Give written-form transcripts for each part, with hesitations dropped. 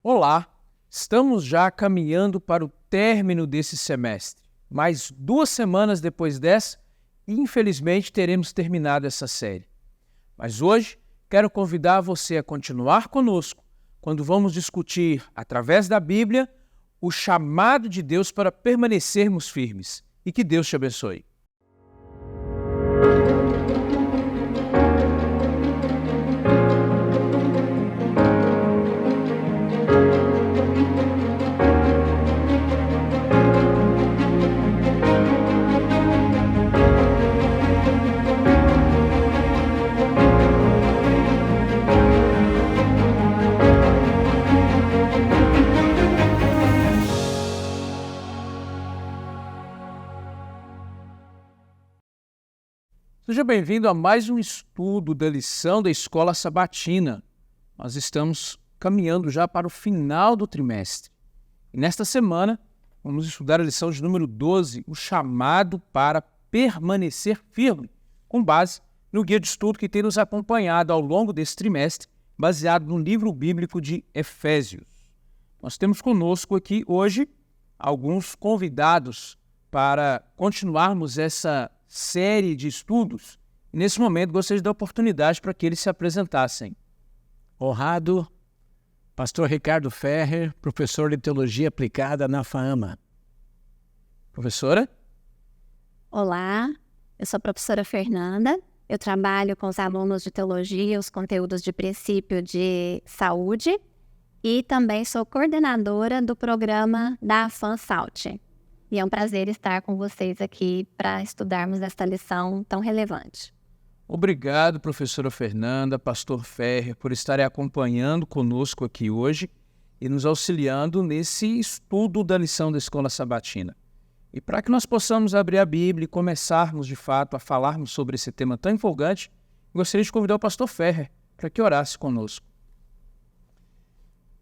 Olá, estamos já caminhando para o término desse semestre. Mais 2 semanas depois dessa, infelizmente teremos terminado essa série. Mas hoje quero convidar você a continuar conosco quando vamos discutir, através da Bíblia, o chamado de Deus para permanecermos firmes. E que Deus te abençoe. Seja bem-vindo a mais um estudo da lição da Escola Sabatina. Nós estamos caminhando já para o final do trimestre. E nesta semana, vamos estudar a lição de número 12, o chamado para permanecer firme, com base no guia de estudo que tem nos acompanhado ao longo desse trimestre, baseado no livro bíblico de Efésios. Nós temos conosco aqui hoje alguns convidados para continuarmos essa série de estudos. Nesse momento, gostaria de dar oportunidade para que eles se apresentassem. Honrado, pastor Ricardo Ferrer, professor de Teologia Aplicada na FAAMA. Professora? Olá, eu sou a professora Fernanda. Eu trabalho com os alunos de Teologia, os conteúdos de princípio de saúde e também sou coordenadora do programa da AFAM-SALT. E é um prazer estar com vocês aqui para estudarmos esta lição tão relevante. Obrigado, professora Fernanda, pastor Ferrer, por estarem acompanhando conosco aqui hoje e nos auxiliando nesse estudo da lição da Escola Sabatina. E para que nós possamos abrir a Bíblia e começarmos, de fato, a falarmos sobre esse tema tão empolgante, gostaria de convidar o pastor Ferrer para que orasse conosco.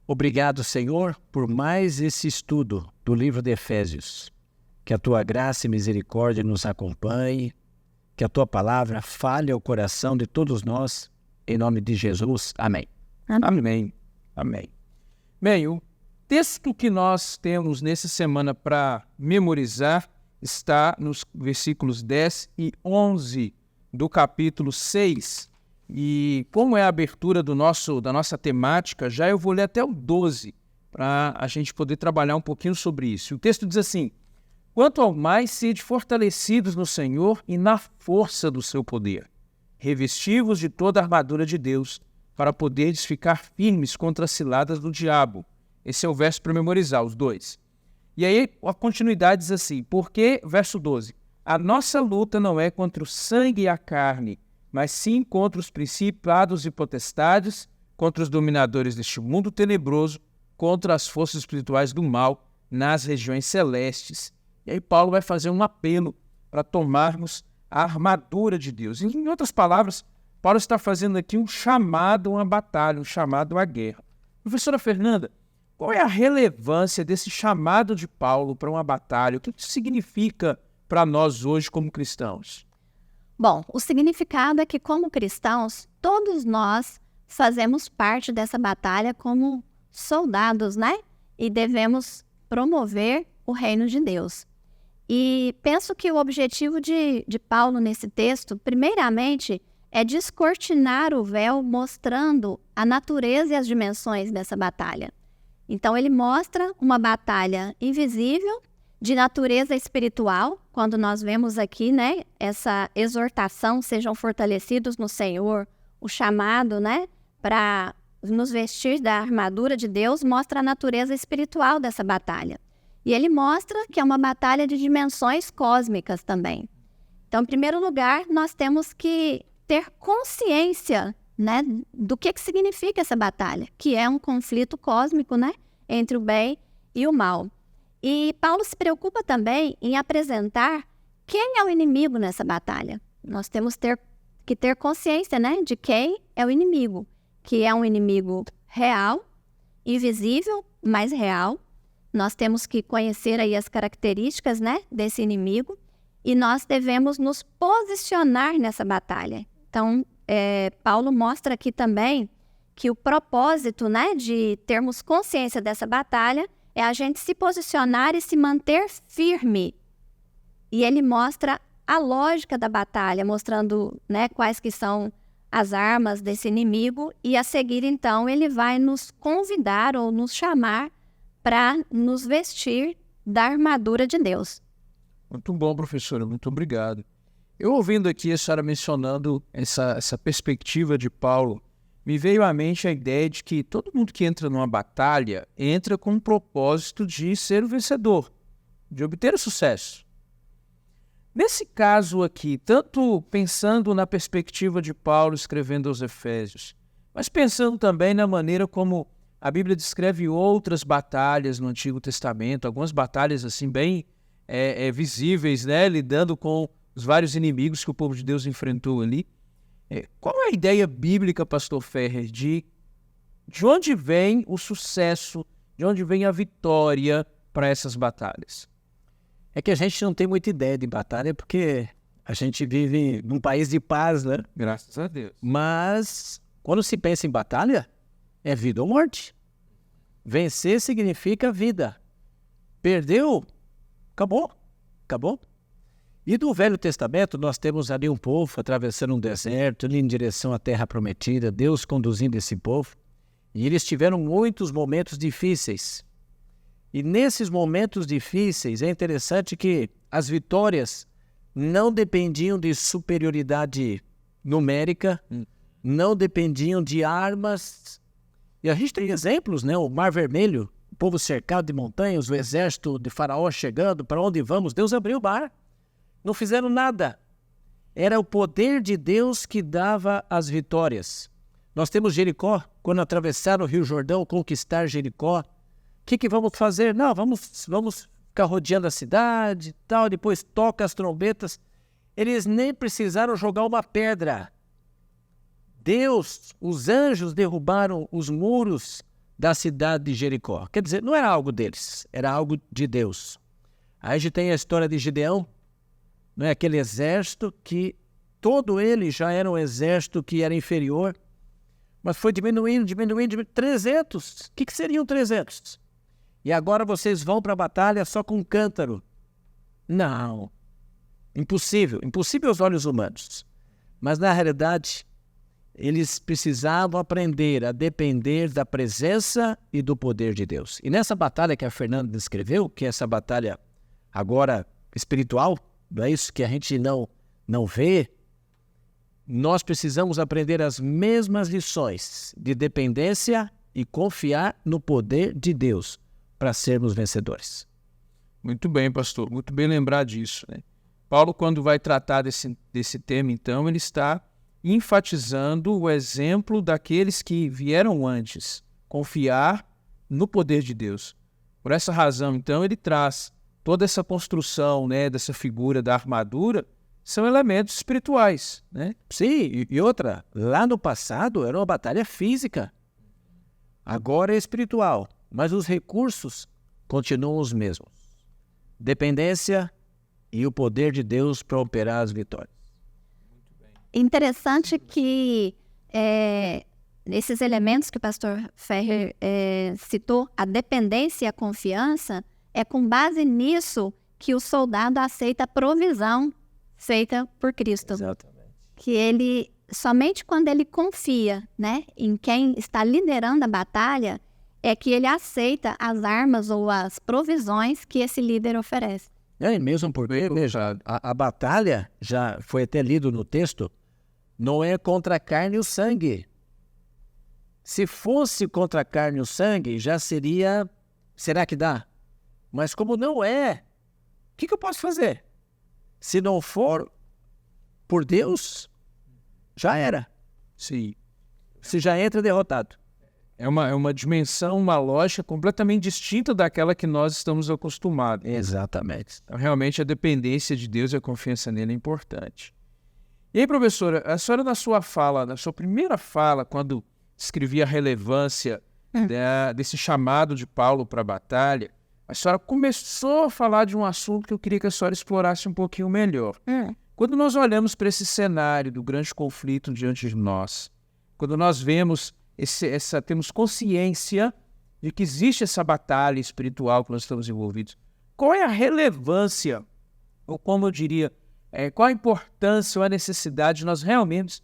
Obrigado, Senhor, por mais esse estudo do livro de Efésios. Que a Tua graça e misericórdia nos acompanhe, que a Tua palavra fale ao coração de todos nós, em nome de Jesus. Amém. Amém. Amém. Bem, o texto que nós temos nessa semana para memorizar está nos versículos 10 e 11 do capítulo 6. E como é a abertura da nossa temática, já eu vou ler até o 12, para a gente poder trabalhar um pouquinho sobre isso. O texto diz assim: quanto ao mais, sede fortalecidos no Senhor e na força do seu poder. Revesti-vos de toda a armadura de Deus, para poderes ficar firmes contra as ciladas do diabo. Esse é o verso para memorizar, os dois. E aí a continuidade diz assim, porque, verso 12, a nossa luta não é contra o sangue e a carne, mas sim contra os principados e potestades, contra os dominadores deste mundo tenebroso, contra as forças espirituais do mal nas regiões celestes. E aí Paulo vai fazer um apelo para tomarmos a armadura de Deus. Em outras palavras, Paulo está fazendo aqui um chamado a uma batalha, um chamado à guerra. Professora Fernanda, qual é a relevância desse chamado de Paulo para uma batalha? O que isso significa para nós hoje como cristãos? Bom, o significado é que, como cristãos, todos nós fazemos parte dessa batalha como soldados, né? E devemos promover o reino de Deus. E penso que o objetivo de Paulo nesse texto, primeiramente, é descortinar o véu mostrando a natureza e as dimensões dessa batalha. Então, ele mostra uma batalha invisível, de natureza espiritual, quando nós vemos aqui, né, essa exortação, sejam fortalecidos no Senhor, o chamado, né, para nos vestir da armadura de Deus, mostra a natureza espiritual dessa batalha. E ele mostra que é uma batalha de dimensões cósmicas também. Então, em primeiro lugar, nós temos que ter consciência, né, do que significa essa batalha, que é um conflito cósmico, né, entre o bem e o mal. E Paulo se preocupa também em apresentar quem é o inimigo nessa batalha. Nós temos que ter consciência, né, de quem é o inimigo, que é um inimigo real, invisível, mas real. Nós temos que conhecer aí as características, né, desse inimigo e nós devemos nos posicionar nessa batalha. Então, Paulo mostra aqui também que o propósito, né, de termos consciência dessa batalha é a gente se posicionar e se manter firme. E ele mostra a lógica da batalha, mostrando, né, quais que são as armas desse inimigo, e a seguir, então, ele vai nos convidar ou nos chamar para nos vestir da armadura de Deus. Muito bom, professora, muito obrigado. Eu ouvindo aqui a senhora mencionando essa perspectiva de Paulo, me veio à mente a ideia de que todo mundo que entra numa batalha entra com o propósito de ser o vencedor, de obter o sucesso. Nesse caso aqui, tanto pensando na perspectiva de Paulo escrevendo aos Efésios, mas pensando também na maneira como a Bíblia descreve outras batalhas no Antigo Testamento, algumas batalhas assim bem visíveis, né, lidando com os vários inimigos que o povo de Deus enfrentou ali. Qual é a ideia bíblica, pastor Ferrer, de onde vem o sucesso, de onde vem a vitória para essas batalhas? É que a gente não tem muita ideia de batalha porque a gente vive num país de paz, né? Graças a Deus. Mas quando se pensa em batalha, é vida ou morte. Vencer significa vida. Perdeu, acabou. Acabou. E do Velho Testamento nós temos ali um povo atravessando um deserto, indo em direção à Terra Prometida, Deus conduzindo esse povo. E eles tiveram muitos momentos difíceis. E nesses momentos difíceis é interessante que as vitórias não dependiam de superioridade numérica, não dependiam de armas. E a gente tem exemplos, né? O Mar Vermelho, o povo cercado de montanhas, o exército de Faraó chegando, para onde vamos? Deus abriu o mar. Não fizeram nada. Era o poder de Deus que dava as vitórias. Nós temos Jericó, quando atravessaram o Rio Jordão, conquistar Jericó. O que vamos fazer? Não, vamos ficar rodeando a cidade e tal, depois toca as trombetas. Eles nem precisaram jogar uma pedra. Deus, os anjos derrubaram os muros da cidade de Jericó. Quer dizer, não era algo deles, era algo de Deus. Aí a gente tem a história de Gideão, não é? Aquele exército que todo ele já era um exército que era inferior, mas foi diminuindo, 300. O que seriam 300? E agora vocês vão para a batalha só com um cântaro. Não. Impossível. Impossível aos olhos humanos. Mas, na realidade, eles precisavam aprender a depender da presença e do poder de Deus. E nessa batalha que a Fernanda descreveu, que é essa batalha agora espiritual, não é isso que a gente não vê, nós precisamos aprender as mesmas lições de dependência e confiar no poder de Deus para sermos vencedores. Muito bem, pastor. Muito bem lembrar disso, né? Paulo, quando vai tratar desse tema, então, ele está enfatizando o exemplo daqueles que vieram antes, confiar no poder de Deus. Por essa razão, então, ele traz toda essa construção, né, dessa figura da armadura, são elementos espirituais, né? Sim, e outra, lá no passado era uma batalha física, agora é espiritual. Mas os recursos continuam os mesmos. Dependência e o poder de Deus para operar as vitórias. Interessante que esses elementos que o pastor Ferrer citou, a dependência e a confiança, é com base nisso que o soldado aceita a provisão feita por Cristo. Exatamente. Que ele, somente quando ele confia, né, em quem está liderando a batalha, é que ele aceita as armas ou as provisões que esse líder oferece. É mesmo porque, veja, a batalha, já foi até lido no texto, não é contra a carne e o sangue. Se fosse contra a carne e o sangue, já seria... Será que dá? Mas como não é, o que eu posso fazer? Se não for por Deus, já era. Sim. Você já entra derrotado. É uma dimensão, uma lógica completamente distinta daquela que nós estamos acostumados. Exatamente. Então, realmente, a dependência de Deus e a confiança nele é importante. E aí, professora, a senhora na sua primeira fala, quando descrevia a relevância desse chamado de Paulo para a batalha, a senhora começou a falar de um assunto que eu queria que a senhora explorasse um pouquinho melhor. Quando nós olhamos para esse cenário do grande conflito diante de nós, quando nós vemos temos consciência de que existe essa batalha espiritual que nós estamos envolvidos. Qual é a relevância, ou como eu diria, qual a importância ou a necessidade de nós realmente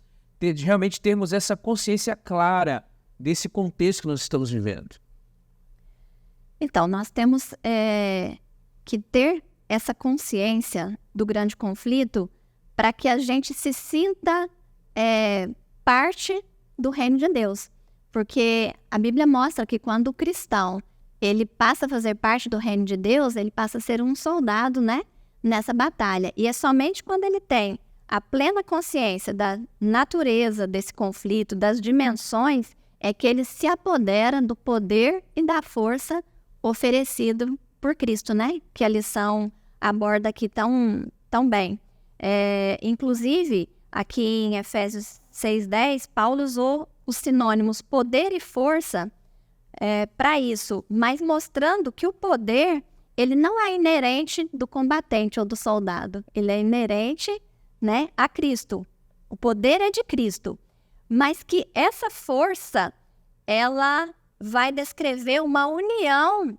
termos essa consciência clara desse contexto que nós estamos vivendo? Então, nós temos que ter essa consciência do grande conflito para que a gente se sinta parte do reino de Deus. Porque a Bíblia mostra que quando o cristão ele passa a fazer parte do reino de Deus, ele passa a ser um soldado, né, nessa batalha. E é somente quando ele tem a plena consciência da natureza desse conflito, das dimensões, é que ele se apodera do poder e da força oferecido por Cristo, né? Que a lição aborda aqui tão bem. Inclusive, aqui em Efésios 6:10, Paulo usou os sinônimos poder e força para isso, mas mostrando que o poder ele não é inerente do combatente ou do soldado, ele é inerente, né, a Cristo. O poder é de Cristo, mas que essa força ela vai descrever uma união,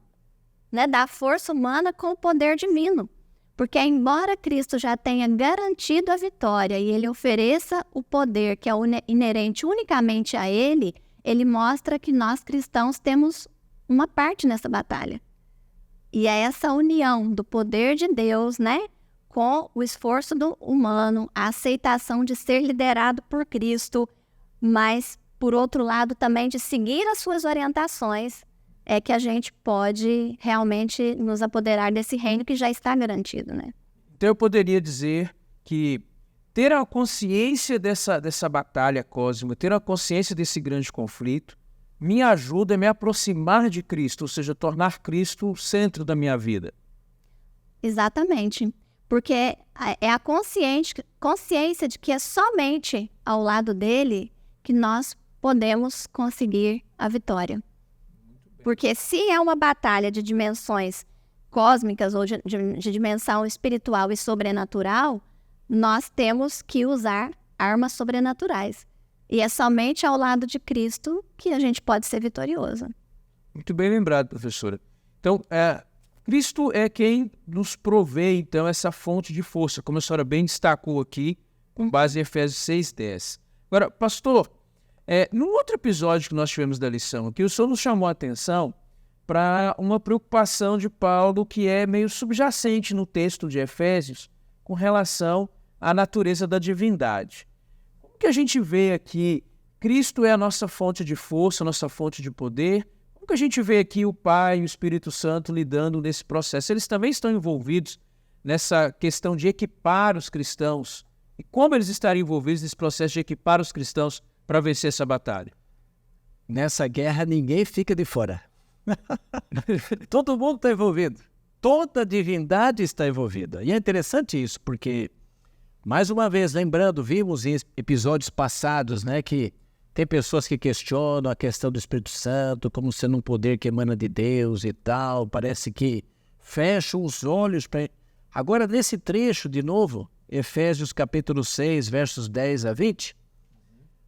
né, da força humana com o poder divino. Porque embora Cristo já tenha garantido a vitória e ele ofereça o poder que é inerente unicamente a ele, ele mostra que nós cristãos temos uma parte nessa batalha. E é essa união do poder de Deus, né, com o esforço do humano, a aceitação de ser liderado por Cristo, mas, por outro lado, também de seguir as suas orientações, é que a gente pode realmente nos apoderar desse reino que já está garantido, né? Então eu poderia dizer que ter a consciência dessa batalha cósmica, ter a consciência desse grande conflito, me ajuda a me aproximar de Cristo, ou seja, tornar Cristo o centro da minha vida. Exatamente, porque é a consciência de que é somente ao lado dele que nós podemos conseguir a vitória. Porque se é uma batalha de dimensões cósmicas ou de dimensão espiritual e sobrenatural, nós temos que usar armas sobrenaturais. E é somente ao lado de Cristo que a gente pode ser vitorioso. Muito bem lembrado, professora. Então, Cristo é quem nos provê, então, essa fonte de força, como a senhora bem destacou aqui, com base em Efésios 6:10. Agora, pastor, num outro episódio que nós tivemos da lição aqui, o senhor nos chamou a atenção para uma preocupação de Paulo que é meio subjacente no texto de Efésios com relação à natureza da divindade. Como que a gente vê aqui, Cristo é a nossa fonte de força, a nossa fonte de poder? Como que a gente vê aqui o Pai e o Espírito Santo lidando nesse processo? Eles também estão envolvidos nessa questão de equipar os cristãos. E como eles estariam envolvidos nesse processo de equipar os cristãos para vencer essa batalha? Nessa guerra ninguém fica de fora. Todo mundo está envolvido. Toda a divindade está envolvida. E é interessante isso, porque, mais uma vez, lembrando, vimos em episódios passados, né, que tem pessoas que questionam a questão do Espírito Santo como sendo um poder que emana de Deus e tal. Parece que fecham os olhos para... Agora, nesse trecho, de novo, Efésios capítulo 6, versos 10 a 20,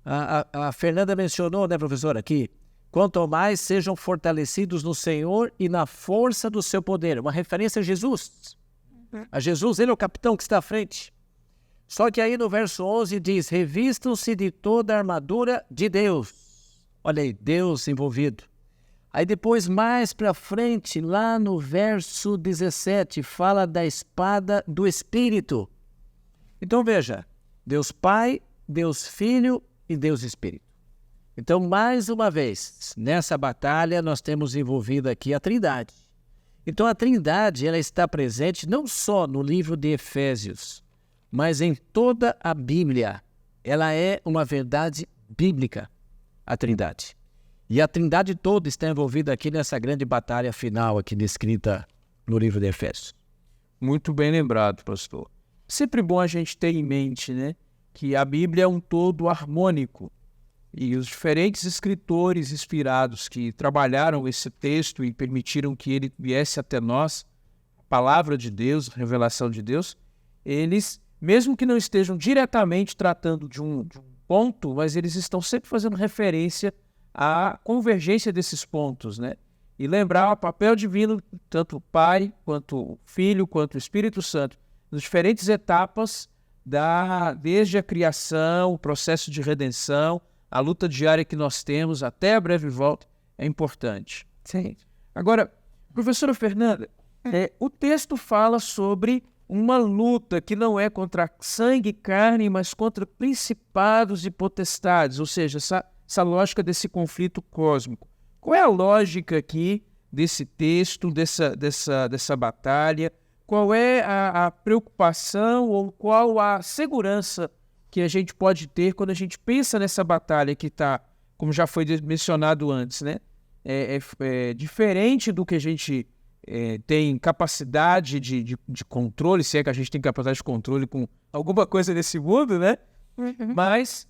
a Fernanda mencionou, né, professora, aqui, quanto ao mais sejam fortalecidos no Senhor e na força do seu poder. Uma referência a Jesus. A Jesus, ele é o capitão que está à frente. Só que aí no verso 11 diz, revistam-se de toda a armadura de Deus. Olha aí, Deus envolvido. Aí depois, mais para frente, lá no verso 17, fala da espada do Espírito. Então veja, Deus Pai, Deus Filho e Deus Espírito. Então, mais uma vez, nessa batalha, nós temos envolvido aqui a Trindade. Então, a Trindade, ela está presente não só no livro de Efésios, mas em toda a Bíblia. Ela é uma verdade bíblica, a Trindade. E a Trindade toda está envolvida aqui nessa grande batalha final aqui descrita no livro de Efésios. Muito bem lembrado, pastor. Sempre bom a gente ter em mente, né, que a Bíblia é um todo harmônico. E os diferentes escritores inspirados que trabalharam esse texto e permitiram que ele viesse até nós, a palavra de Deus, a revelação de Deus, eles, mesmo que não estejam diretamente tratando de um ponto, mas eles estão sempre fazendo referência a convergência desses pontos, né? E lembrar o papel divino, tanto o Pai, quanto o Filho, quanto o Espírito Santo, nas diferentes etapas, desde a criação, o processo de redenção, a luta diária que nós temos até a breve volta, é importante. Sim. Agora, professora Fernanda, o texto fala sobre uma luta que não é contra sangue e carne, mas contra principados e potestades, ou seja, essa lógica desse conflito cósmico. Qual é a lógica aqui desse texto, dessa batalha? Qual é a preocupação ou qual a segurança que a gente pode ter quando a gente pensa nessa batalha que está, como já foi mencionado antes, né? É diferente do que a gente tem capacidade de controle, se é que a gente tem capacidade de controle com alguma coisa nesse mundo, né? Uhum. Mas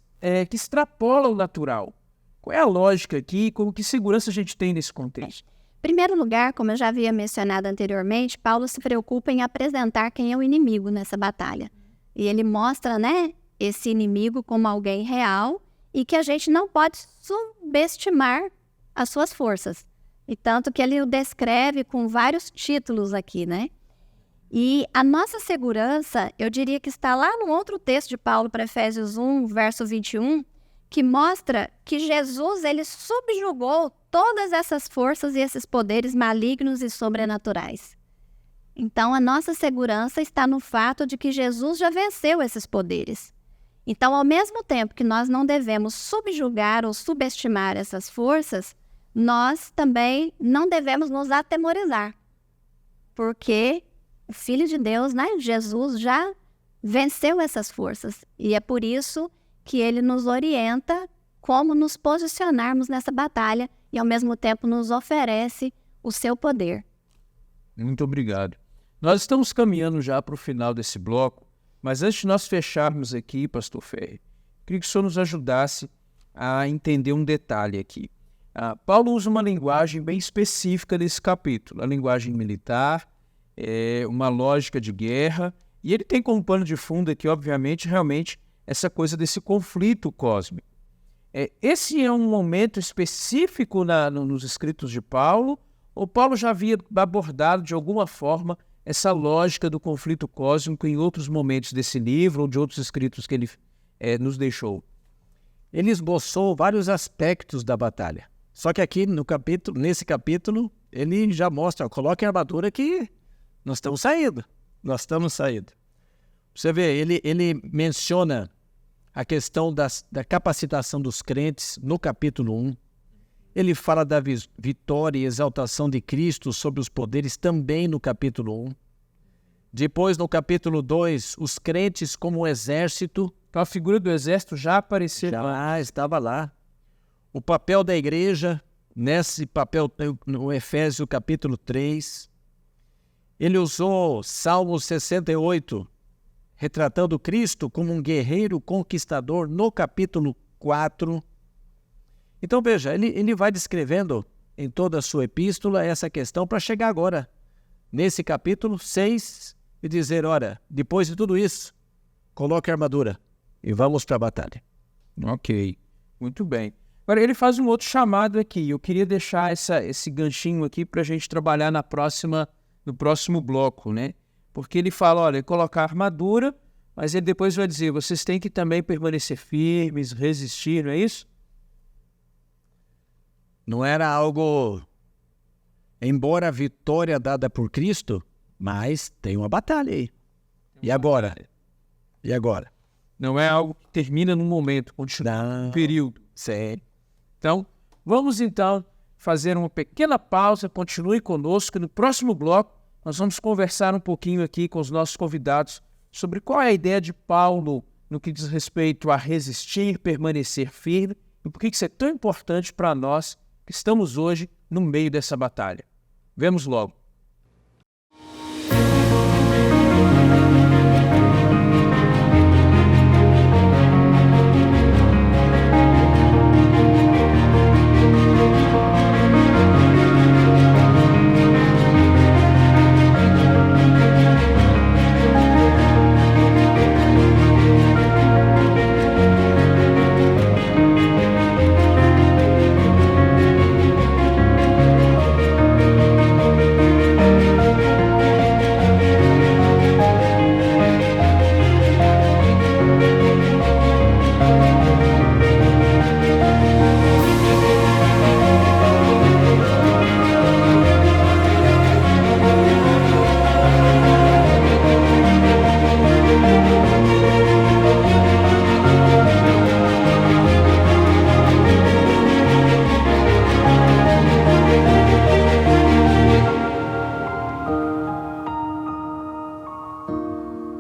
que extrapola o natural. Qual é a lógica aqui? Que segurança a gente tem nesse contexto? Em primeiro lugar, como eu já havia mencionado anteriormente, Paulo se preocupa em apresentar quem é o inimigo nessa batalha. E ele mostra, né, esse inimigo como alguém real e que a gente não pode subestimar as suas forças. E tanto que ele o descreve com vários títulos aqui, né? E a nossa segurança, eu diria que está lá no outro texto de Paulo, para Efésios 1, verso 21, que mostra que Jesus, ele subjugou todas essas forças e esses poderes malignos e sobrenaturais. Então, a nossa segurança está no fato de que Jesus já venceu esses poderes. Então, ao mesmo tempo que nós não devemos subjugar ou subestimar essas forças, nós também não devemos nos atemorizar, porque o Filho de Deus, né, Jesus, já venceu essas forças. E é por isso que ele nos orienta como nos posicionarmos nessa batalha e, ao mesmo tempo, nos oferece o seu poder. Muito obrigado. Nós estamos caminhando já para o final desse bloco, mas antes de nós fecharmos aqui, pastor Ferri, queria que o senhor nos ajudasse a entender um detalhe aqui. Paulo usa uma linguagem bem específica nesse capítulo, a linguagem militar, uma lógica de guerra, e ele tem como pano de fundo aqui, obviamente, realmente, essa coisa desse conflito cósmico. Esse é um momento específico nos escritos de Paulo, ou Paulo já havia abordado de alguma forma essa lógica do conflito cósmico em outros momentos desse livro ou de outros escritos que ele nos deixou? Ele esboçou vários aspectos da batalha. Só que aqui nesse capítulo, ele já mostra, coloque a armadura que nós estamos saindo. Você vê, ele menciona a questão da capacitação dos crentes no capítulo 1. Ele fala da vitória e exaltação de Cristo sobre os poderes também no capítulo 1. Depois, no capítulo 2, os crentes como um exército. Então, a figura do exército já apareceu. Já estava lá. O papel da igreja, nesse papel no Efésios capítulo 3. Ele usou Salmo 68, retratando Cristo como um guerreiro conquistador no capítulo 4. Então veja, ele vai descrevendo em toda a sua epístola essa questão para chegar agora, nesse capítulo 6, e dizer, ora, depois de tudo isso, coloque a armadura e vamos para a batalha. Ok, muito bem. Agora ele faz um outro chamado aqui, eu queria deixar esse ganchinho aqui para a gente trabalhar no próximo bloco, né? Porque ele fala, olha, colocar armadura, mas ele depois vai dizer, vocês têm que também permanecer firmes, resistir, não é isso? Não era algo, embora a vitória dada por Cristo, mas tem uma batalha aí. E agora? E agora? Não é algo que termina num momento, continua num período. Sério. Então, vamos então fazer uma pequena pausa, continue conosco, no próximo bloco nós vamos conversar um pouquinho aqui com os nossos convidados sobre qual é a ideia de Paulo no que diz respeito a resistir, permanecer firme e por que isso é tão importante para nós que estamos hoje no meio dessa batalha. Vemos logo.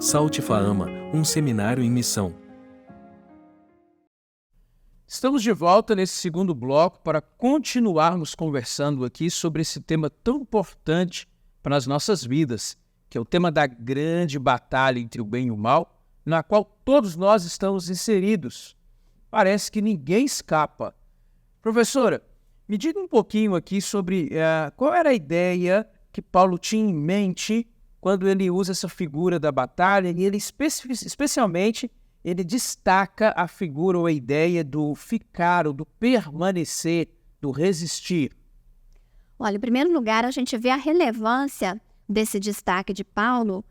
Salte Faama, um seminário em missão. Estamos de volta nesse segundo bloco para continuarmos conversando aqui sobre esse tema tão importante para as nossas vidas, que é o tema da grande batalha entre o bem e o mal, na qual todos nós estamos inseridos. Parece que ninguém escapa. Professora, me diga um pouquinho aqui sobre qual era a ideia que Paulo tinha em mente quando ele usa essa figura da batalha, e ele especialmente ele destaca a figura ou a ideia do ficar, ou do permanecer, do resistir. Olha, em primeiro lugar, a gente vê a relevância desse destaque de Paulo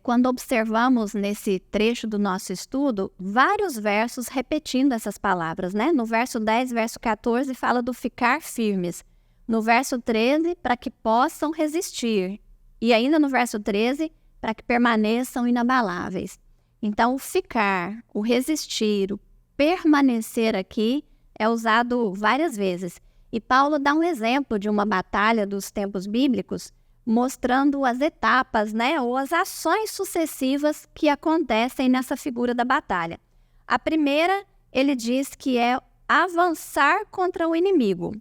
quando observamos nesse trecho do nosso estudo vários versos repetindo essas palavras, né? No verso 10, verso 14, fala do ficar firmes. No verso 13, para que possam resistir. E ainda no verso 13, para que permaneçam inabaláveis. Então, o ficar, o resistir, o permanecer aqui é usado várias vezes. E Paulo dá um exemplo de uma batalha dos tempos bíblicos, mostrando as etapas, né, ou as ações sucessivas que acontecem nessa figura da batalha. A primeira, ele diz que é avançar contra o inimigo.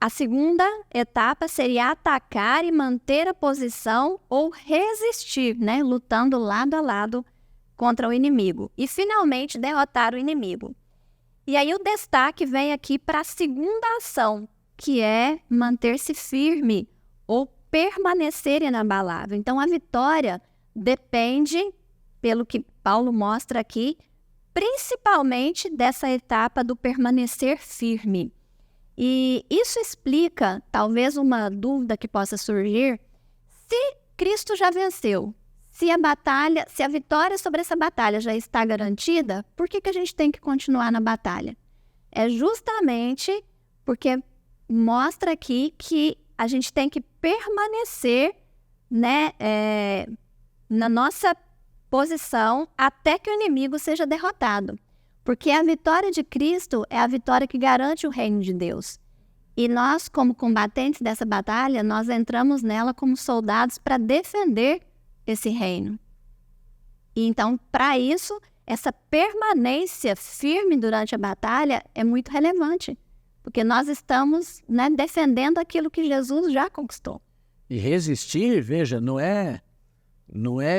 A segunda etapa seria atacar e manter a posição ou resistir, né, lutando lado a lado contra o inimigo. E, finalmente, derrotar o inimigo. E aí o destaque vem aqui para a segunda ação, que é manter-se firme ou permanecer inabalável. Então, a vitória depende, pelo que Paulo mostra aqui, principalmente dessa etapa do permanecer firme. E isso explica, talvez, uma dúvida que possa surgir: se Cristo já venceu, se a vitória sobre essa batalha já está garantida, por que a gente tem que continuar na batalha? É justamente porque mostra aqui que a gente tem que permanecer, né, na nossa posição até que o inimigo seja derrotado. Porque a vitória de Cristo é a vitória que garante o reino de Deus. E nós, como combatentes dessa batalha, nós entramos nela como soldados para defender esse reino. E então, para isso, essa permanência firme durante a batalha é muito relevante. Porque nós estamos, né, defendendo aquilo que Jesus já conquistou. E resistir, veja, não é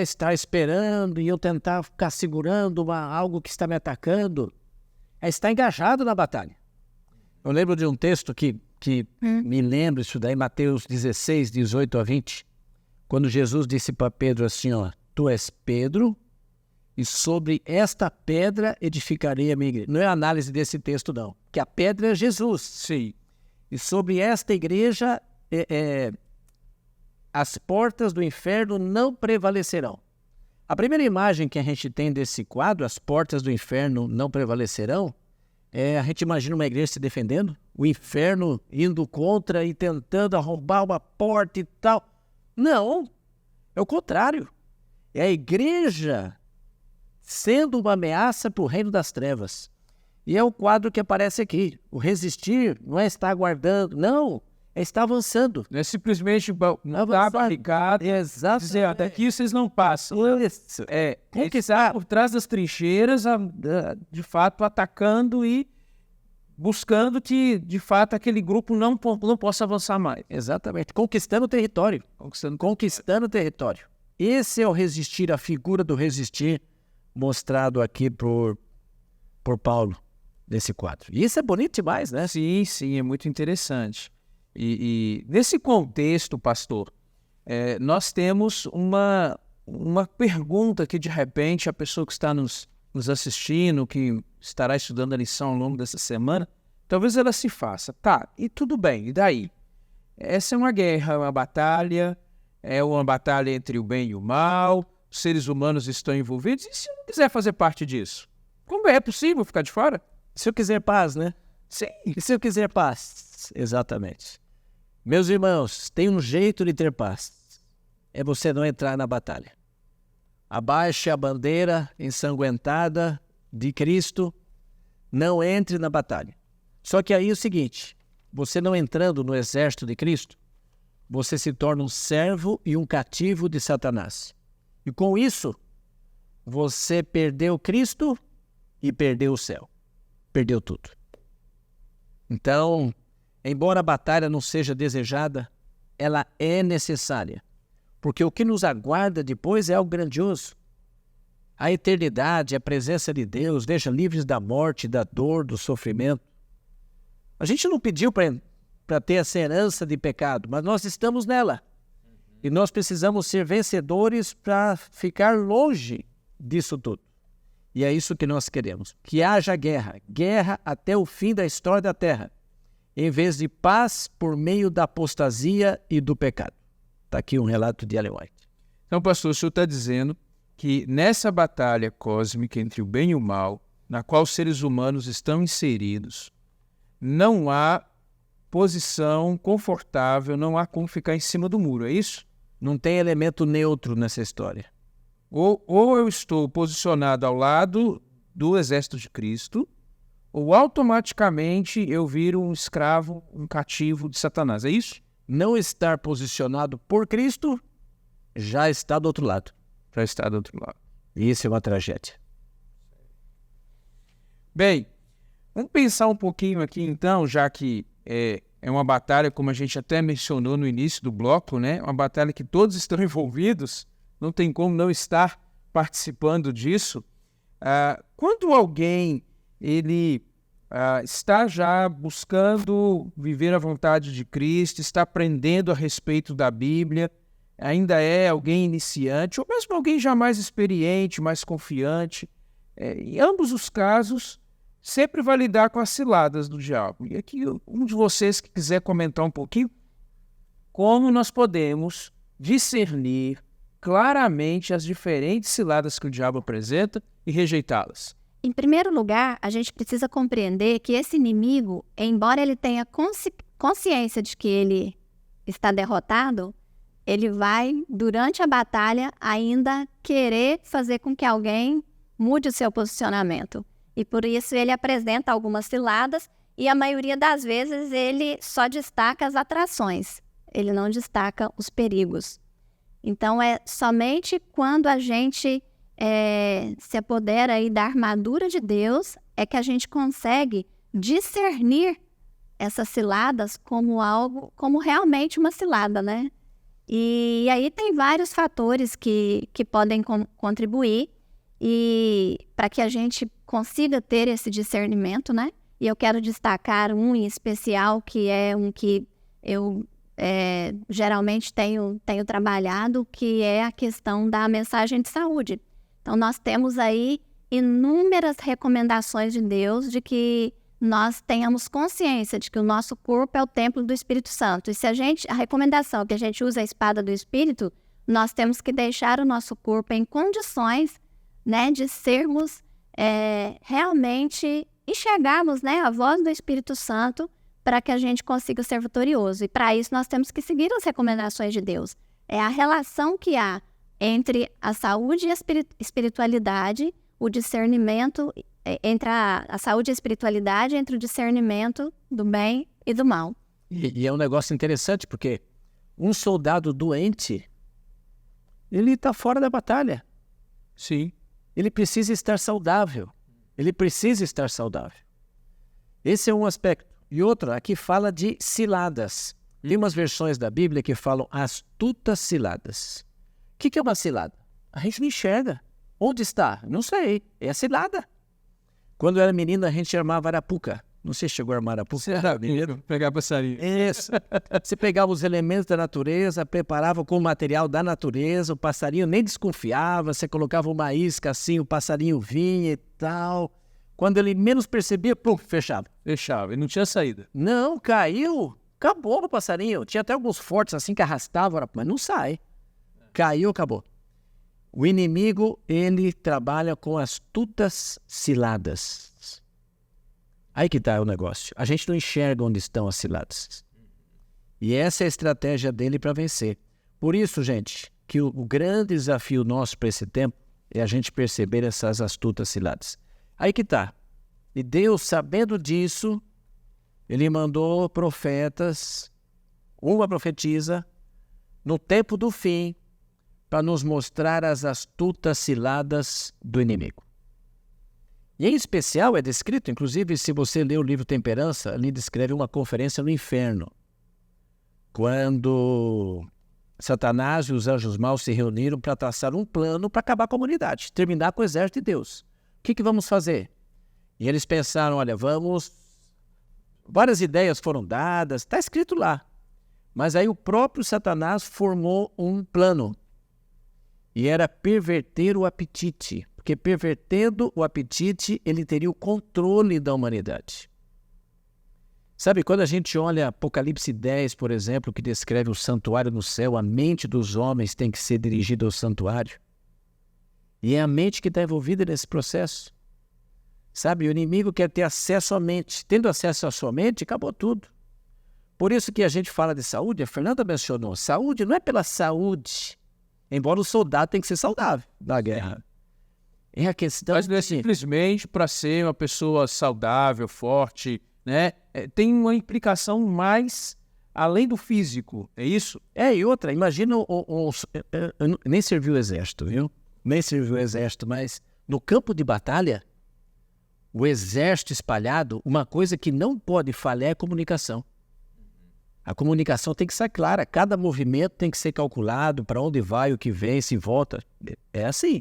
estar esperando e eu tentar ficar segurando algo que está me atacando. É estar engajado na batalha. Eu lembro de um texto que me lembra isso daí, Mateus 16, 18 a 20, quando Jesus disse para Pedro assim, ó, tu és Pedro, e sobre esta pedra edificarei a minha igreja. Não é análise desse texto, não. Que a pedra é Jesus. Sim. E sobre esta igreja, as portas do inferno não prevalecerão. A primeira imagem que a gente tem desse quadro, as portas do inferno não prevalecerão, a gente imagina uma igreja se defendendo, o inferno indo contra e tentando arrombar uma porta e tal. Não, é o contrário. É a igreja sendo uma ameaça para o reino das trevas. E é o quadro que aparece aqui. O resistir não é estar aguardando, não, é estar avançando. Não é simplesmente dar barricada, dizer, até aqui vocês não passam. Isso. Conquistar por trás das trincheiras, de fato, atacando e buscando que, de fato, aquele grupo não possa avançar mais. Exatamente. Conquistando o território. Conquistando o território. Esse é o resistir, a figura do resistir mostrado aqui por Paulo nesse quadro. E isso é bonito demais, né? Sim, é muito interessante. E nesse contexto, pastor, nós temos uma pergunta que, de repente, a pessoa que está nos assistindo, que estará estudando a lição ao longo dessa semana, talvez ela se faça. Tá, e tudo bem, e daí? Essa é uma guerra, é uma batalha entre o bem e o mal, os seres humanos estão envolvidos, e se eu não quiser fazer parte disso? Como é possível ficar de fora? Se eu quiser paz, né? Sim. E se eu quiser paz? Exatamente. Meus irmãos, tem um jeito de ter paz. É você não entrar na batalha. Abaixe a bandeira ensanguentada de Cristo. Não entre na batalha. Só que aí é o seguinte, você não entrando no exército de Cristo, você se torna um servo e um cativo de Satanás. E com isso, você perdeu Cristo e perdeu o céu. Perdeu tudo. Então, embora a batalha não seja desejada, ela é necessária. Porque o que nos aguarda depois é algo grandioso. A eternidade, a presença de Deus, deixa livres da morte, da dor, do sofrimento. A gente não pediu para ter essa herança de pecado, mas nós estamos nela. E nós precisamos ser vencedores para ficar longe disso tudo. E é isso que nós queremos. Que haja guerra. Guerra até o fim da história da Terra. Em vez de paz por meio da apostasia e do pecado. Está aqui um relato de Ellen White. Então, pastor, o senhor está dizendo que nessa batalha cósmica entre o bem e o mal, na qual os seres humanos estão inseridos, não há posição confortável, não há como ficar em cima do muro, é isso? Não tem elemento neutro nessa história. Ou eu estou posicionado ao lado do exército de Cristo, ou automaticamente eu viro um escravo, um cativo de Satanás, é isso? Não estar posicionado por Cristo já está do outro lado. Já está do outro lado. E isso é uma tragédia. Bem, vamos pensar um pouquinho aqui então, já que é uma batalha, como a gente até mencionou no início do bloco, né? Uma batalha que todos estão envolvidos, não tem como não estar participando disso. Quando alguém ele está já buscando viver a vontade de Cristo, está aprendendo a respeito da Bíblia, ainda é alguém iniciante, ou mesmo alguém já mais experiente, mais confiante, em ambos os casos, sempre vai lidar com as ciladas do diabo. E aqui, um de vocês que quiser comentar um pouquinho, como nós podemos discernir claramente as diferentes ciladas que o diabo apresenta e rejeitá-las. Em primeiro lugar, a gente precisa compreender que esse inimigo, embora ele tenha consciência de que ele está derrotado, ele vai, durante a batalha, ainda querer fazer com que alguém mude o seu posicionamento. E por isso ele apresenta algumas ciladas e a maioria das vezes ele só destaca as atrações, ele não destaca os perigos. Então é somente quando a gente se apodera aí da armadura de Deus é que a gente consegue discernir essas ciladas como algo, como realmente uma cilada, né? E aí tem vários fatores que podem contribuir e para que a gente consiga ter esse discernimento, né? E eu quero destacar um em especial, que é um que eu geralmente tenho trabalhado, que é a questão da mensagem de saúde. Então, nós temos aí inúmeras recomendações de Deus de que nós tenhamos consciência de que o nosso corpo é o templo do Espírito Santo. E se a recomendação é que a gente use a espada do Espírito, nós temos que deixar o nosso corpo em condições, né, de sermos realmente, enxergarmos, né, a voz do Espírito Santo para que a gente consiga ser vitorioso. E para isso nós temos que seguir as recomendações de Deus. É a relação que há entre a saúde e a espiritualidade, o discernimento entre a saúde e a espiritualidade, entre o discernimento do bem e do mal. E é um negócio interessante, porque um soldado doente, ele está fora da batalha. Sim. Ele precisa estar saudável. Ele precisa estar saudável. Esse é um aspecto. E outra, aqui fala de ciladas. Tem umas versões da Bíblia que falam astutas ciladas. O que é uma cilada? A gente não enxerga. Onde está? Não sei. É a cilada. Quando eu era menino, a gente armava arapuca. Não sei se chegou a armar arapuca. Você era menino? Pegar passarinho. Isso. Você pegava os elementos da natureza, preparava com o material da natureza, o passarinho nem desconfiava, você colocava uma isca assim, o passarinho vinha e tal. Quando ele menos percebia, pum, fechava. Fechava, e não tinha saída. Não, caiu. Acabou o passarinho. Tinha até alguns fortes assim que arrastavam, mas não sai. Caiu, acabou. O inimigo, ele trabalha com astutas ciladas. Aí que está o negócio. A gente não enxerga onde estão as ciladas. E essa é a estratégia dele para vencer. Por isso, gente, que o grande desafio nosso para esse tempo é a gente perceber essas astutas ciladas. Aí que está. E Deus, sabendo disso, ele mandou profetas, uma profetisa, no tempo do fim, para nos mostrar as astutas ciladas do inimigo. E em especial é descrito, inclusive se você ler o livro Temperança, ali descreve uma conferência no inferno, quando Satanás e os anjos maus se reuniram para traçar um plano para acabar com a humanidade, terminar com o exército de Deus. O que vamos fazer? E eles pensaram, olha, várias ideias foram dadas, está escrito lá. Mas aí o próprio Satanás formou um plano. E era perverter o apetite. Porque pervertendo o apetite, ele teria o controle da humanidade. Sabe, quando a gente olha Apocalipse 10, por exemplo, que descreve o santuário no céu, a mente dos homens tem que ser dirigida ao santuário. E é a mente que está envolvida nesse processo. Sabe, o inimigo quer ter acesso à mente. Tendo acesso à sua mente, acabou tudo. Por isso que a gente fala de saúde, a Fernanda mencionou, saúde não é pela saúde, embora o soldado tenha que ser saudável na guerra. É a questão... Mas não é simplesmente para ser uma pessoa saudável, forte, né? Tem uma implicação mais além do físico, é isso? E outra, imagina, eu nem servi o exército, viu? Nem servi o exército, mas no campo de batalha, o exército espalhado, uma coisa que não pode falhar é a comunicação. A comunicação tem que ser clara, cada movimento tem que ser calculado, para onde vai, o que vem, se volta. É assim.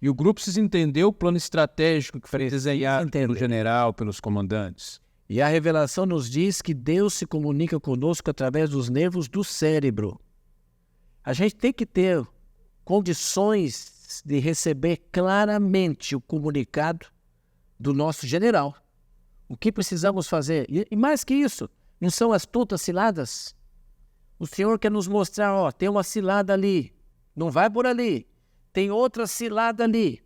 E o grupo precisa entender o plano estratégico que foi desenhado pelo general, pelos comandantes. E a revelação nos diz que Deus se comunica conosco através dos nervos do cérebro. A gente tem que ter condições de receber claramente o comunicado do nosso general. O que precisamos fazer? E mais que isso, não são as astutas ciladas? O Senhor quer nos mostrar, tem uma cilada ali, não vai por ali, tem outra cilada ali.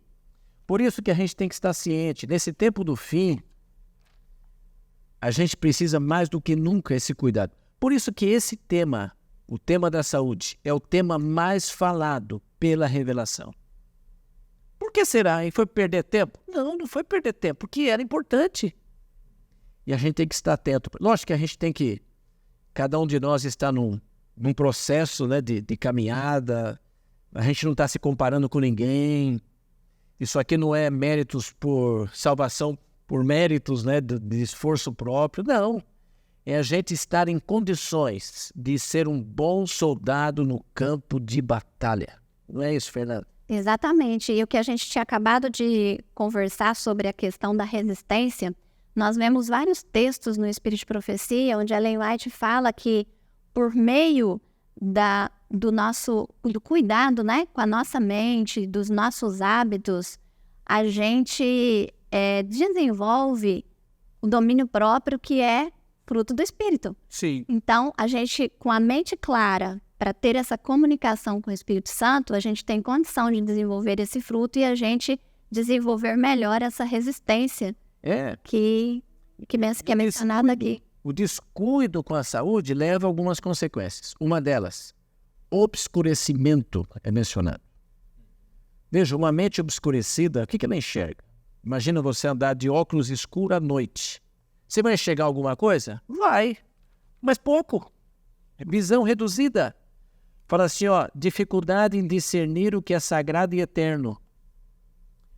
Por isso que a gente tem que estar ciente, nesse tempo do fim, a gente precisa mais do que nunca esse cuidado. Por isso que esse tema, o tema da saúde, é o tema mais falado pela revelação. Por que será? E foi perder tempo? Não foi perder tempo, porque era importante. E a gente tem que estar atento. Lógico que a gente tem que... Cada um de nós está num processo, né, de caminhada. A gente não está se comparando com ninguém. Isso aqui não é méritos por salvação, por méritos, né, de esforço próprio. Não. É a gente estar em condições de ser um bom soldado no campo de batalha. Não é isso, Fernanda? Exatamente. E o que a gente tinha acabado de conversar sobre a questão da resistência, nós vemos vários textos no Espírito de Profecia, onde Ellen White fala que por meio do cuidado, né, com a nossa mente, dos nossos hábitos, a gente desenvolve o domínio próprio, que é fruto do Espírito. Sim. Então, a gente, com a mente clara, para ter essa comunicação com o Espírito Santo, a gente tem condição de desenvolver esse fruto e a gente desenvolver melhor essa resistência que é mencionada aqui. O descuido com a saúde leva a algumas consequências. Uma delas, obscurecimento é mencionado. Veja, uma mente obscurecida, o que ela enxerga? Imagina você andar de óculos escuros à noite. Você vai enxergar alguma coisa? Vai, mas pouco. Visão reduzida. Fala assim, dificuldade em discernir o que é sagrado e eterno.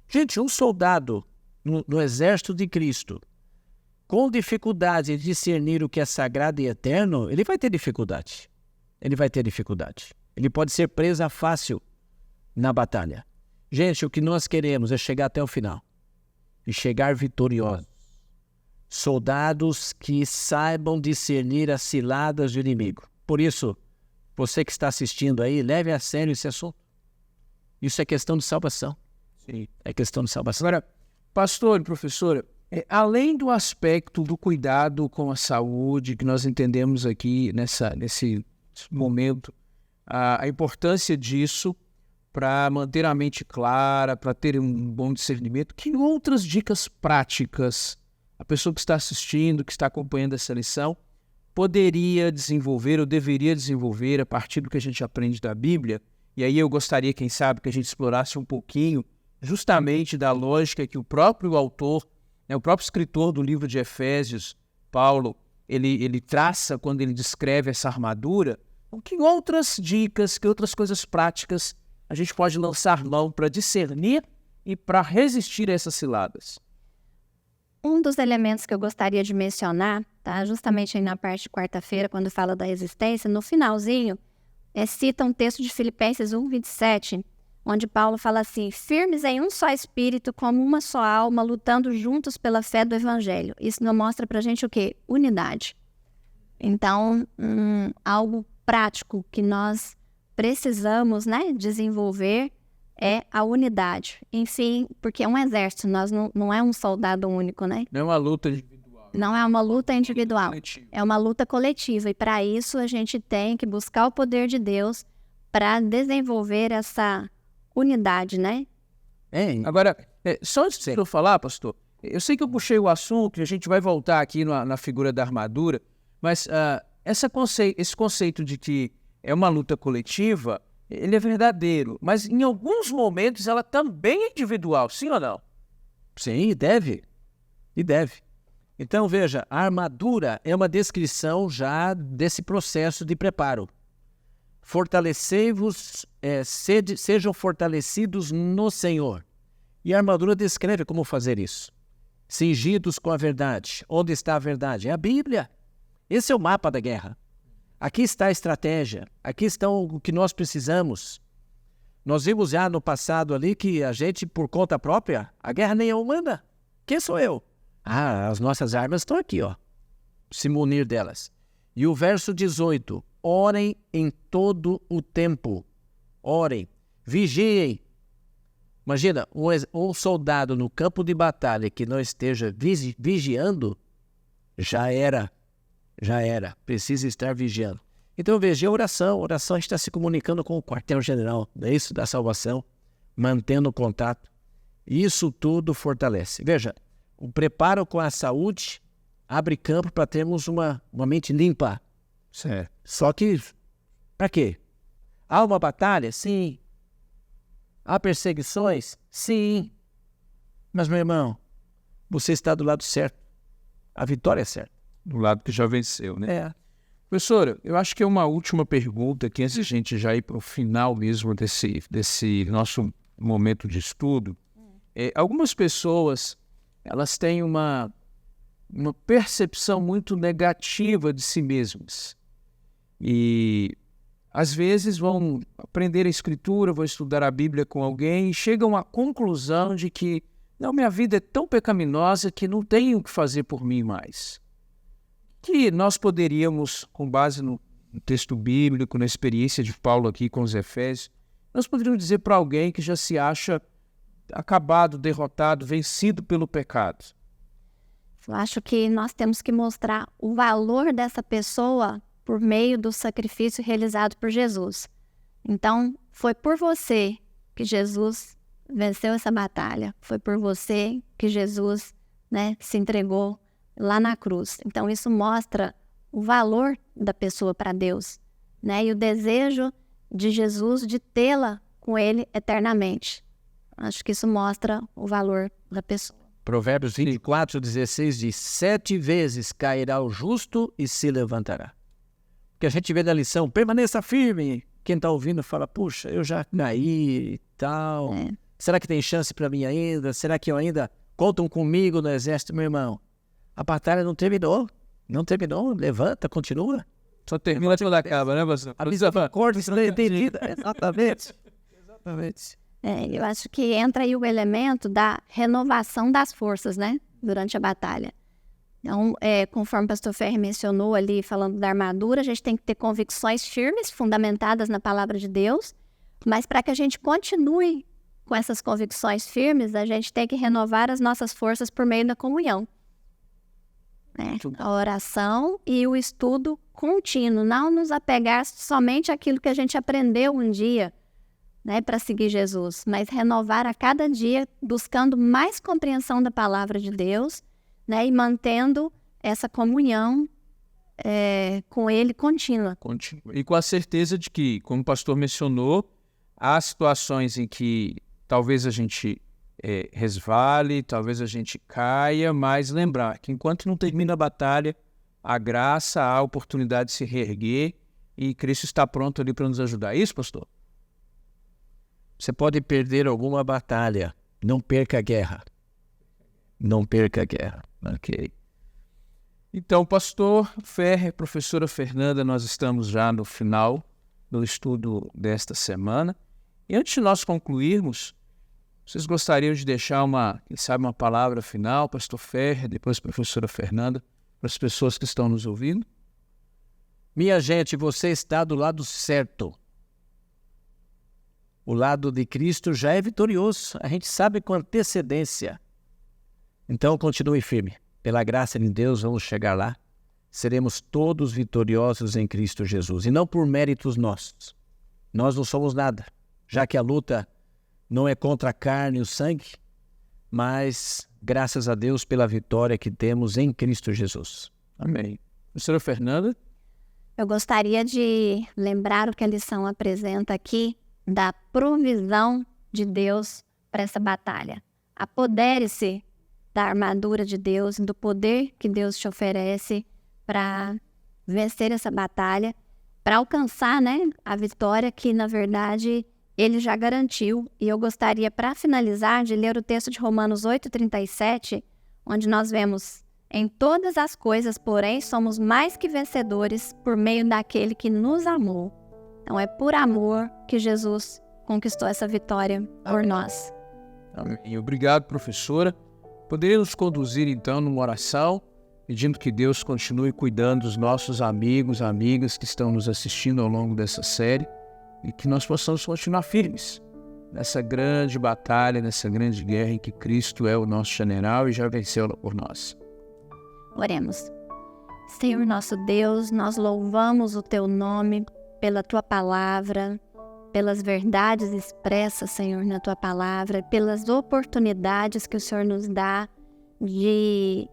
Gente, um soldado no exército de Cristo, com dificuldade em discernir o que é sagrado e eterno, ele vai ter dificuldade. Ele pode ser presa fácil na batalha. Gente, o que nós queremos é chegar até o final e chegar vitoriosos. Soldados que saibam discernir as ciladas do inimigo. Por isso, você que está assistindo aí, leve a sério esse assunto. Isso é questão de salvação. Sim. É questão de salvação. Agora, pastor e professora, além do aspecto do cuidado com a saúde, que nós entendemos aqui nesse momento, a importância disso para manter a mente clara, para ter um bom discernimento, que outras dicas práticas a pessoa que está assistindo, que está acompanhando essa lição, poderia desenvolver ou deveria desenvolver a partir do que a gente aprende da Bíblia? E aí eu gostaria, quem sabe, que a gente explorasse um pouquinho justamente da lógica que o próprio autor, o próprio escritor do livro de Efésios, Paulo, ele traça quando ele descreve essa armadura. Que outras dicas, que outras coisas práticas a gente pode lançar mão para discernir e para resistir a essas ciladas? Um dos elementos que eu gostaria de mencionar, tá? Justamente aí na parte de quarta-feira, quando fala da resistência, no finalzinho, cita um texto de Filipenses 1:27, onde Paulo fala assim: firmes em um só espírito, como uma só alma, lutando juntos pela fé do evangelho. Isso não mostra pra gente o quê? Unidade. Então, algo prático que nós precisamos, né, desenvolver é a unidade. Enfim, porque é um exército, nós não é um soldado único, né? Não é uma luta individual. Não é uma luta individual, Coletivo. é uma luta coletiva. E para isso a gente tem que buscar o poder de Deus para desenvolver essa unidade, né? Agora, só antes de eu falar, pastor, eu sei que eu puxei o assunto e a gente vai voltar aqui na figura da armadura, mas esse conceito de que é uma luta coletiva, ele é verdadeiro, mas em alguns momentos ela também é individual, sim ou não? Sim, e deve. E deve. Então, veja, a armadura é uma descrição já desse processo de preparo. Fortalecei-vos, sejam fortalecidos no Senhor. E a armadura descreve como fazer isso. Cingidos com a verdade. Onde está a verdade? É a Bíblia. Esse é o mapa da guerra. Aqui está a estratégia. Aqui está o que nós precisamos. Nós vimos já no passado ali que a gente, por conta própria, a guerra nem é humana. Quem sou eu? As nossas armas estão aqui, ó. Se munir delas. E o verso 18. Orem em todo o tempo. Orem. Vigiem. Imagina, um soldado no campo de batalha que não esteja vigiando, já era. Precisa estar vigiando. Então, veja, a oração a gente está se comunicando com o quartel-general, não é isso? Da salvação, mantendo o contato. Isso tudo fortalece. Veja, o preparo com a saúde abre campo para termos uma mente limpa. Certo. Só que, para quê? Há uma batalha? Sim. Há perseguições? Sim. Mas, meu irmão, você está do lado certo. A vitória é certa. Do lado que já venceu, né? É. Professora, eu acho que é uma última pergunta aqui, antes de a gente já ir para o final mesmo desse nosso momento de estudo. Algumas pessoas, elas têm uma percepção muito negativa de si mesmas. E, às vezes, vão aprender a Escritura, vão estudar a Bíblia com alguém e chegam à conclusão de que, não, minha vida é tão pecaminosa que não tenho o que fazer por mim mais. Que nós poderíamos, com base no texto bíblico, na experiência de Paulo aqui com os Efésios, nós poderíamos dizer para alguém que já se acha acabado, derrotado, vencido pelo pecado. Eu acho que nós temos que mostrar o valor dessa pessoa por meio do sacrifício realizado por Jesus. Então, foi por você que Jesus venceu essa batalha. Foi por você que Jesus, né, se entregou lá na cruz. Então, isso mostra o valor da pessoa para Deus, né? E o desejo de Jesus de tê-la com Ele eternamente. Acho que isso mostra o valor da pessoa. Provérbios 24:16 diz: 7 vezes cairá o justo e se levantará. Porque a gente vê na lição, permaneça firme. Quem está ouvindo fala, puxa, eu já caí e tal. Será que tem chance para mim ainda? Será que eu ainda contam comigo no exército, meu irmão? A batalha não terminou. Não terminou. Levanta, continua. Só termina quando acaba, né, pastor? A misericórdia está entendida. Exatamente. Eu acho que entra aí o elemento da renovação das forças, né? Durante a batalha. Então, conforme o pastor Ferri mencionou ali, falando da armadura, a gente tem que ter convicções firmes, fundamentadas na palavra de Deus, mas para que a gente continue com essas convicções firmes, a gente tem que renovar as nossas forças por meio da comunhão. A oração e o estudo contínuo, não nos apegar somente àquilo que a gente aprendeu um dia, né, para seguir Jesus, mas renovar a cada dia, buscando mais compreensão da palavra de Deus, né, e mantendo essa comunhão com Ele contínua. E com a certeza de que, como o pastor mencionou, há situações em que talvez a gente resvale, talvez a gente caia, mas lembrar que enquanto não termina a batalha, a graça, a oportunidade de se reerguer e Cristo está pronto ali para nos ajudar. É isso, pastor? Você pode perder alguma batalha. Não perca a guerra. Não perca a guerra. Ok. Então, pastor Ferrer, professora Fernanda, nós estamos já no final do estudo desta semana. E antes de nós concluirmos, vocês gostariam de deixar quem sabe, uma palavra final, pastor Ferrer, depois professora Fernanda, para as pessoas que estão nos ouvindo? Minha gente, você está do lado certo. O lado de Cristo já é vitorioso. A gente sabe com antecedência. Então, continue firme. Pela graça de Deus, vamos chegar lá. Seremos todos vitoriosos em Cristo Jesus. E não por méritos nossos. Nós não somos nada. Já que a luta não é contra a carne e o sangue, mas graças a Deus pela vitória que temos em Cristo Jesus. Amém. Professora Fernanda? Eu gostaria de lembrar o que a lição apresenta aqui, da provisão de Deus para essa batalha. Apodere-se da armadura de Deus, do poder que Deus te oferece para vencer essa batalha, para alcançar, a vitória que, na verdade, Ele já garantiu. E eu gostaria, para finalizar, de ler o texto de Romanos 8,37, onde nós vemos: em todas as coisas, porém, somos mais que vencedores por meio daquele que nos amou. Então, é por amor que Jesus conquistou essa vitória por nós. Amém. Obrigado, professora. Poderia nos conduzir, então, numa oração, pedindo que Deus continue cuidando dos nossos amigos, amigas que estão nos assistindo ao longo dessa série e que nós possamos continuar firmes nessa grande batalha, nessa grande guerra em que Cristo é o nosso general e já venceu por nós. Oremos. Senhor nosso Deus, nós louvamos o Teu nome pela Tua palavra, pelas verdades expressas, Senhor, na Tua palavra, pelas oportunidades que o Senhor nos dá de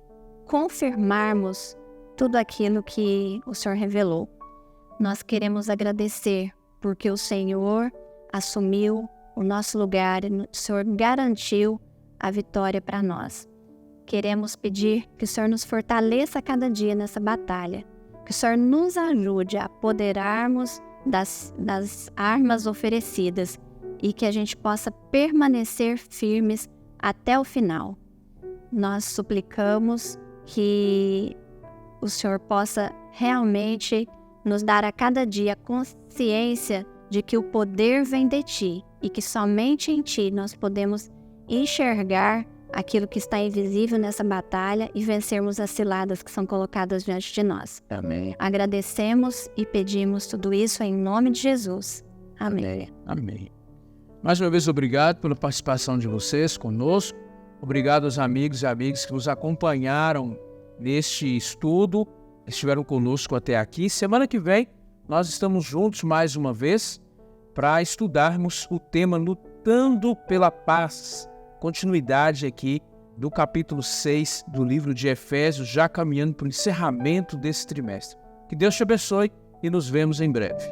confirmarmos tudo aquilo que o Senhor revelou. Nós queremos agradecer porque o Senhor assumiu o nosso lugar e o Senhor garantiu a vitória para nós. Queremos pedir que o Senhor nos fortaleça a cada dia nessa batalha, que o Senhor nos ajude a apoderarmos das armas oferecidas e que a gente possa permanecer firmes até o final. Nós suplicamos que o Senhor possa realmente nos dar a cada dia consciência de que o poder vem de Ti e que somente em Ti nós podemos enxergar aquilo que está invisível nessa batalha e vencermos as ciladas que são colocadas diante de nós. Amém. Agradecemos e pedimos tudo isso em nome de Jesus. Amém. Amém. Mais uma vez, obrigado pela participação de vocês conosco. Obrigado aos amigos e amigas que nos acompanharam neste estudo, estiveram conosco até aqui. Semana que vem, nós estamos juntos mais uma vez para estudarmos o tema Lutando pela Paz. Continuidade aqui do capítulo 6 do livro de Efésios, já caminhando para o encerramento desse trimestre. Que Deus te abençoe e nos vemos em breve.